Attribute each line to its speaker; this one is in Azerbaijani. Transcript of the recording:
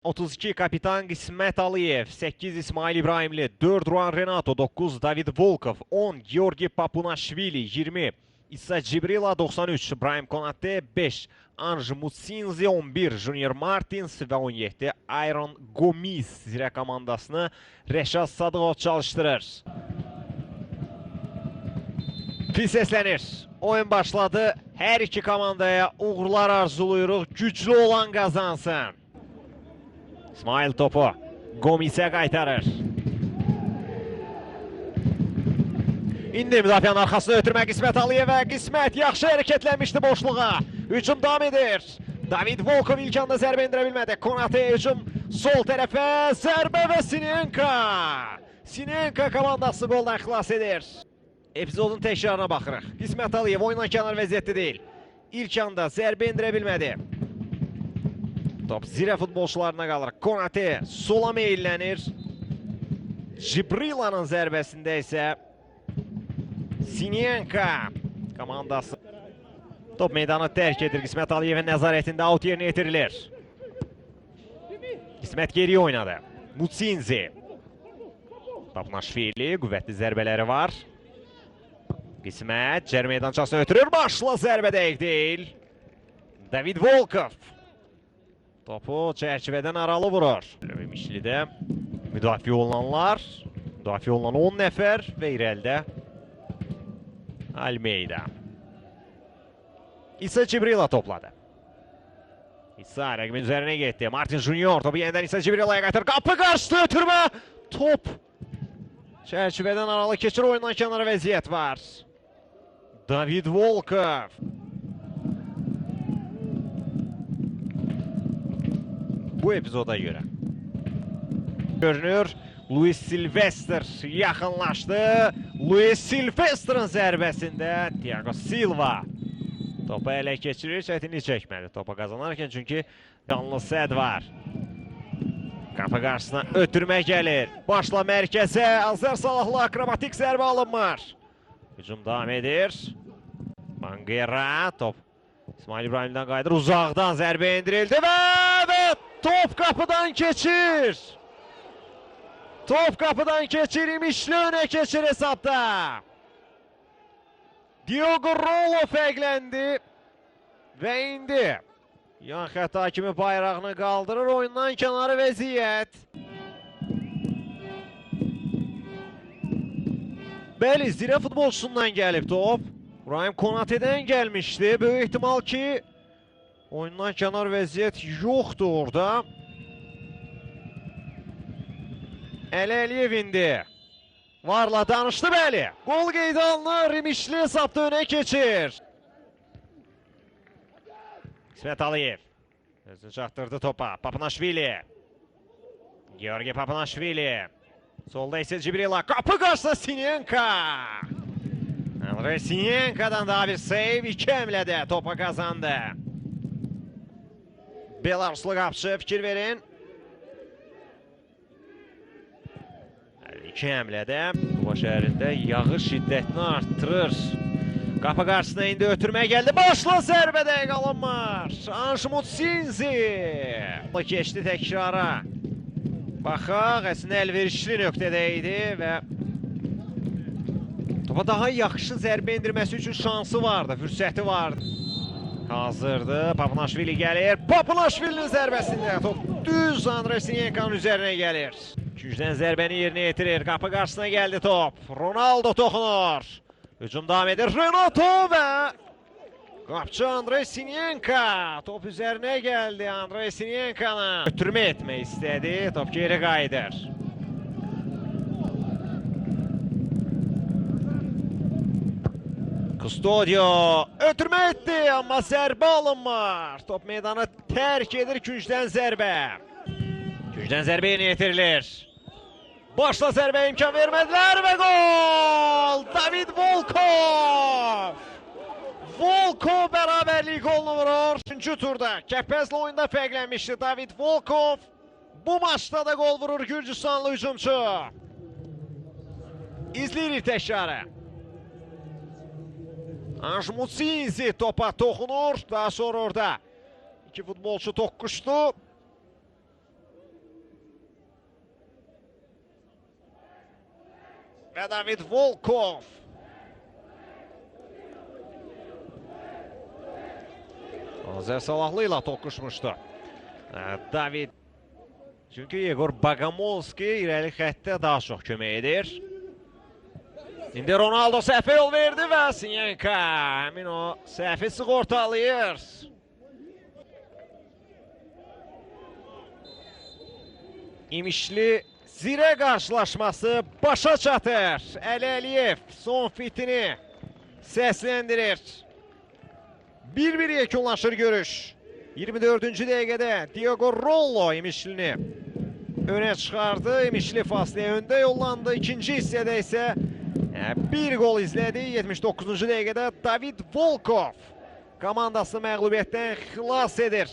Speaker 1: 32 kapitan Qismət Aliyev, 8 İsmail İbrahimli, 4 Ruan Renato, 9 David Volkov, 10 Georgi Papunaşvili, 20 İsa Cibrila, 93 İbrahim Konate, 5 Anj Mutsinzi, 11 Junior Martins və 17 Iron Gomis zirə komandasını Rəşad Sadıqov çalışdırır. Pis səslənir. Oyun başladı. Hər iki komandaya uğurlar arzuluyuruq. Güclü olan qazansın. İsmail topu Gomis'e qaytarır. İndi müdafiənin arxasına ötürmək Qismət Aliyevə. Qismət yaxşı hərəkətlənmişdi boşluğa. Hücum davam edir. David Volkov ilk anda zərbə indirə bilmədi. Konate hücum sol tərəfə. Zərbə və Sinenka. Sinenka komandası qoldan xilas edir. Epizodun təkrarına baxırıq. Qismət Aliyev oyundan kənar vəziyyətdə deyil. İlk anda zərbə indirə bilmədi. Top zirə futbolçularına qalır. Konate sola meyillənir. Cibrila'nın zərbəsində isə Sinenka komandası. Top meydanı tərk edir. Qismət Aliyevin nəzarətində out yerinə yetirilir. Qismət geriyə oynadı. Mutsinzi. Papunaşvili qüvvətli zərbələri var. Qismət cər meydançasına ötürür. Başla zərbə dəqiq deyil. David Volkov. Topu çərçivədən aralı vurur. Mişlidə müdafiə olunanlar. Müdafiə olunan 10 nəfər və irəlidə Almeida. İsa Cibrila topladı. İsa rəqibin üzərinə getdi. Martin Junior topu yenidən İsa Cibrila'ya qaytarır. Qapı qarşıda ötürmə. Top çərçivədən aralı keçir. Oyundan kənara vəziyyət var. David Volkov. Bu epizoda görə görünür. Luis Silvestre yaxınlaşdı. Luis Silvestre'ın zərbəsində Thiago Silva topu ələ keçirir. Çətinlik çəkmədi topa qazanarkən, çünki canlı səd var. Qapı qarşısına ötürmə gəlir. Başla mərkəzə. Azər Salahlı akrobatik zərbə alınmır. Hücum davam edir. Banguera top İsmail İbrahim'dən qayıdır. Uzaqdan zərbə indirildi və top qapıdan keçir. Top qapıdan keçir. İmişli önə keçir hesabda. Diogo Rolo fərqləndi və indi yan xətt hakimi bayrağını qaldırır. Oyundan kənarı vəziyyət. Bəli, zirə futbolçusundan gəlib top. İbrahim Konate'dən gəlmişdi. Böyük ehtimal ki oyundan kənar vəziyyət yoxdur orada. Əli Əliyev indi varla danışdı, bəli. Qol qeydə alınır. İmişli hesabda önə keçir. Qismət Aliyev özünü çatdırdı topa. Papunaşvili. Georgi Papunaşvili. Solda isə Cibrila. Qapı qarşısında Sinenka. Andrei Sinenka'dan daha bir save. 2 həmlədə topa qazandı. Belaruslu qapçı, fikir verin. 2 həmlədə Quba şəhərində yağış şiddətini arttırır. Qapı qarşısına indi ötürmə gəldi. Başla zərbə dəqiq alınmır. Anj Mutsinzi keçdi təkrara. Baxaq, əslində əlverişli nöqtədə idi və topa daha yaxşı zərbə indirməsi üçün şansı vardı, fürsəti vardı. Hazırdır. Papunaşvili gəlir. Papunaşvilinin zərbəsində top düz Andrei Sinenka'nın üzərinə gəlir. Gücdən zərbəni yerinə yetirir. Qapı qarşısına gəldi top. Ronaldo toxunur. Hücum davam edir. Renato və qapçı Andrei Sinenka. Top üzərinə gəldi Andrei Sinenka'nı. Ötürmə etmək istədi. Top geri qayıdır. Custodio ötürmə etdi, amma zərbə alınmır. Top meydanı tərk edir. Gücdən zərbə. Gücdən zərbə yerinə yetirilir. Başla zərbə imkan vermədilər və gol! David Volkov! Volkov bərabərlik golunu vurur. 3-cü turda Kəpəzlə oyunda fərqlənmişdi David Volkov. Bu maçda da gol vurur Gürcüstanlı hücumçu. İzləyirik təkrarı. Anj Mutsinzi topa toxunur. Daha sonra orada iki futbolçu toqquşdu. və David Volkov. Azər Salahlı ilə toqquşmuşdu. David. Çünki Yegor Baqamovski irəli xəttə daha çox kömək edir. İndi Ronaldo səhvə yol verdi və Sinyanka həmin o səhvi sığortalayır. İmişli Zirə qarşılaşması başa çatır. Əli Əliyev son fitini səsləndirir. 1-1 yekunlaşır görüş. 24-cü dəqiqədə Diogo Rollo İmişlini öne çıxardı. İmişli fasiləyə öndə yollandı. İkinci hissədə isə bir gol izlədi. 79-cu dəqiqədə David Volkov komandasını məğlubiyyətdən xilas edir.